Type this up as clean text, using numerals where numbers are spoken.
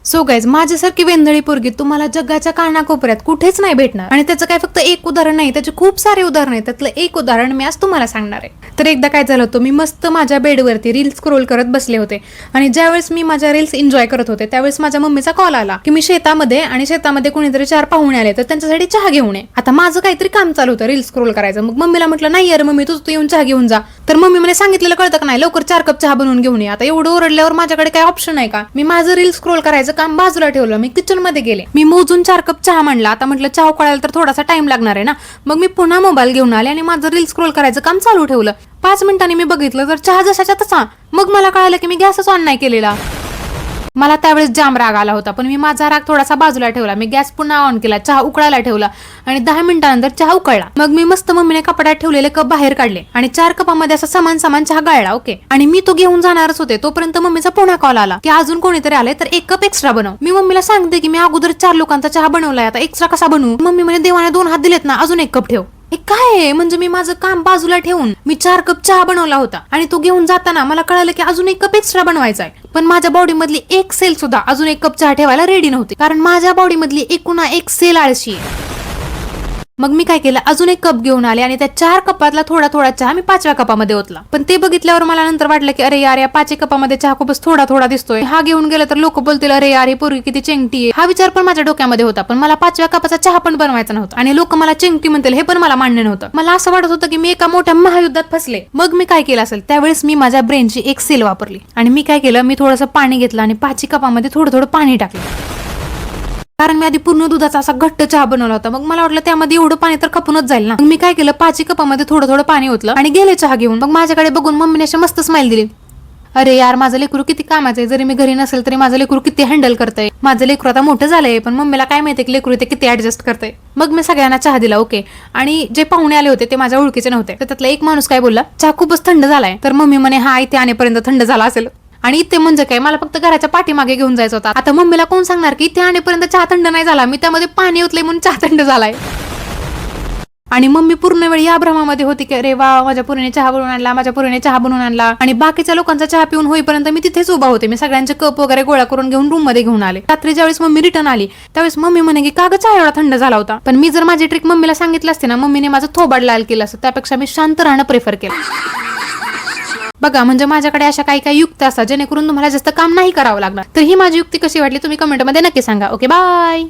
So guys, माझ्यासारखी Vendhali पोरगी तुम्हाला जगाच्या कानाकोपऱ्यात कुठेच नाही भेटणार. आणि त्याचं काय फक्त एक उदाहरण नाही, त्याचे खूप सारे उदाहरण आहेत. त्यातलं एक उदाहरण मी आज तुम्हाला सांगणार आहे. तर एकदा काय झालं होतं, मी मस्त माझ्या बेडवरती रील्स स्क्रोल करत बसले होते आणि ज्यावेळेस मी माझ्या रील्स एन्जॉय करत होते त्यावेळेस माझ्या मम्मीचा कॉल आला की मी शेतामध्ये आणि शेतामध्ये कोणीतरी 4 पाहुणे आले तर त्यांच्यासाठी चहा घेऊन ये. आता माझं काहीतरी काम चालू होतं रील्स स्क्रोल करायचं. मग मम्मीला म्हटलं नाही यार मम्मी, तू येऊन चहा घेऊन जा. तर मम्मी मला सांगितलेलं कळतं का नाही, लवकर 4 कप चहा बनवून घेऊन ये. आता एवढं ओरडल्यावर माझ्याकडे काय ऑप्शन आहे का? मी माझं रील्स स्क्रोल करायचं काम बाजूला ठेवलं. मी किचन मध्ये गेले, मी मोजून 4 कप चहा म्हणला. आता म्हटलं चहा उकळायला तर थोडासा टाइम लागणार आहे ना. मग मी पुन्हा मोबाईल घेऊन आले आणि माझं रील स्क्रोल करायचं काम चालू ठेवलं. 5 मिनिटांनी मी बघितलं तर चहा जसाच्या तसा. मग मला कळालं की मी गॅसच ऑन नाही केलेला. मला त्यावेळेस जाम राग आला होता, पण मी माझा राग थोडासा बाजूला ठेवला. मी गॅस पुन्हा ऑन केला, चहा उकळायला ठेवला आणि 10 मिनिटांनंतर चहा उकळला. मग मी मस्त मम्मीने कपड्यात ठेवलेले कप बाहेर काढले आणि 4 कपामध्ये असा समान चहा गाळला. ओके, आणि मी तो घेऊन जाणारच होते तोपर्यंत मम्मीचा पुन्हा कॉल आला की अजून कोणीतरी आले तर 1 कप एक्स्ट्रा बनव. मी मम्मीला सांगते की मी अगोदर 4 लोकांचा चहा बनवलाय, आता एक्स्ट्रा कसा बनवू? मम्मी म्हणे देवाने 2 हात दिलेत ना, अजून 1 कप ठेव. हे काय आहे? म्हणजे मी माझं काम बाजूला ठेवून मी 4 कप चहा बनवला होता आणि तो घेऊन जाताना मला कळालं की अजून 1 कप एक्स्ट्रा बनवायचा आहे. पण माझ्या बॉडी मधली एक सेल सुद्धा अजून 1 कप चहा ठेवायला रेडी नव्हती, कारण माझ्या बॉडी मधली एकूण एक सेल आळशी आहे. मग मी काय केलं, अजून 1 कप घेऊन आले आणि त्या 4 कपातला थोडा चहा मी 5व्या कपामध्ये ओतला. पण ते बघितल्यावर मला नंतर वाटलं की अरे यार, या 5 कपामध्ये चहा खूपच थोडा दिसतोय. हा घेऊन गेला तर लोक बोलतील अरे यार ही पोरगी किती चेंगटी आहे. हा विचार पण माझ्या डोक्यामध्ये होता. पण मला 5व्या कपाचा चहा पण बनवायचा नव्हता आणि लोक मला चेंगटी म्हणतील हे पण मला मान्य नव्हतं. मला असं वाटत होतं की मी एका मोठ्या महायुद्धात फसले. मग मी काय केलं असेल, त्यावेळेस मी माझ्या ब्रेनची एक सेल वापरली आणि मी काय केलं, मी थोडंसं पाणी घेतलं आणि 5 कपामध्ये थोडं पाणी टाकलं. कारण मी आधी पूर्ण दुधाचा असा घट्ट चहा बनवला होता. मग मला वाटलं त्यामध्ये एवढं पाणी तर खपूनच जाईल ना. मग मी काय केलं, 5 कपामध्ये थोडं पाणी ओतलं आणि गेले चहा घेऊन. मग माझ्याकडे बघून मम्मीने अशी मस्त स्माइल दिली. अरे यार, माझं लेकरू किती कामाचं आहे. जरी मी घरी नसेल तरी माझं लेकरू किती हँडल करतंय. माझं लेकरू आता मोठं झालंय, पण मम्मीला काय माहितीये की लेकरू ते किती ऍडजस्ट करतंय. मग मी सगळ्यांना चहा दिला. ओके, आणि जे पाहुणे आले होते ते माझ्या ओळखीचे नव्हते. तर त्यातला एक माणूस काय बोलला, चहा खूपच थंड झालाय. तर मम्मी म्हणे हा, इथे आणेपर्यंत थंड झाला असेल. आणि इथे म्हणजे काय, मला फक्त घराच्या पाठीमागे घेऊन जायचं होता. आता मम्मीला कोण सांगणार की इथे आणेपर्यंत चहा थंड नाही झाला, मी त्यामध्ये पाणी ओतलंय म्हणून चहा थंड झालाय. आणि मम्मी पूर्ण वेळ या भ्रमामध्ये होती की अरे वा, माझ्या पुरीने चहा बनवून आणला. आणि बाकीच्या लोकांचा चहा पिऊन होईपर्यंत मी तिथेच उभा होते. मी सगळ्यांचे कप वगैरे गोळा करून घेऊन रूम मध्ये घेऊन आले. रात्री ज्यावेळेस मम्मी रिटर्न आली त्यावेळेस मम्मी म्हणे की का ग चहा एवढा थंड झाला होता. पण मी जर माझी ट्रिक मम्मीला सांगितलं असते ना, मम्मीने माझं थोबाड लाल केलं असतं. त्यापेक्षा मी शांत राहणं प्रेफर केलं. बघा, म्हणजे माझ्याकडे अशा काही युक्त्या असतात जेणेकरून तुम्हाला जास्त काम नाही करावं लागणार. तर ही माझी युक्ती कशी वाटली तुम्ही कमेंटमध्ये नक्की सांगा. Okay, bye.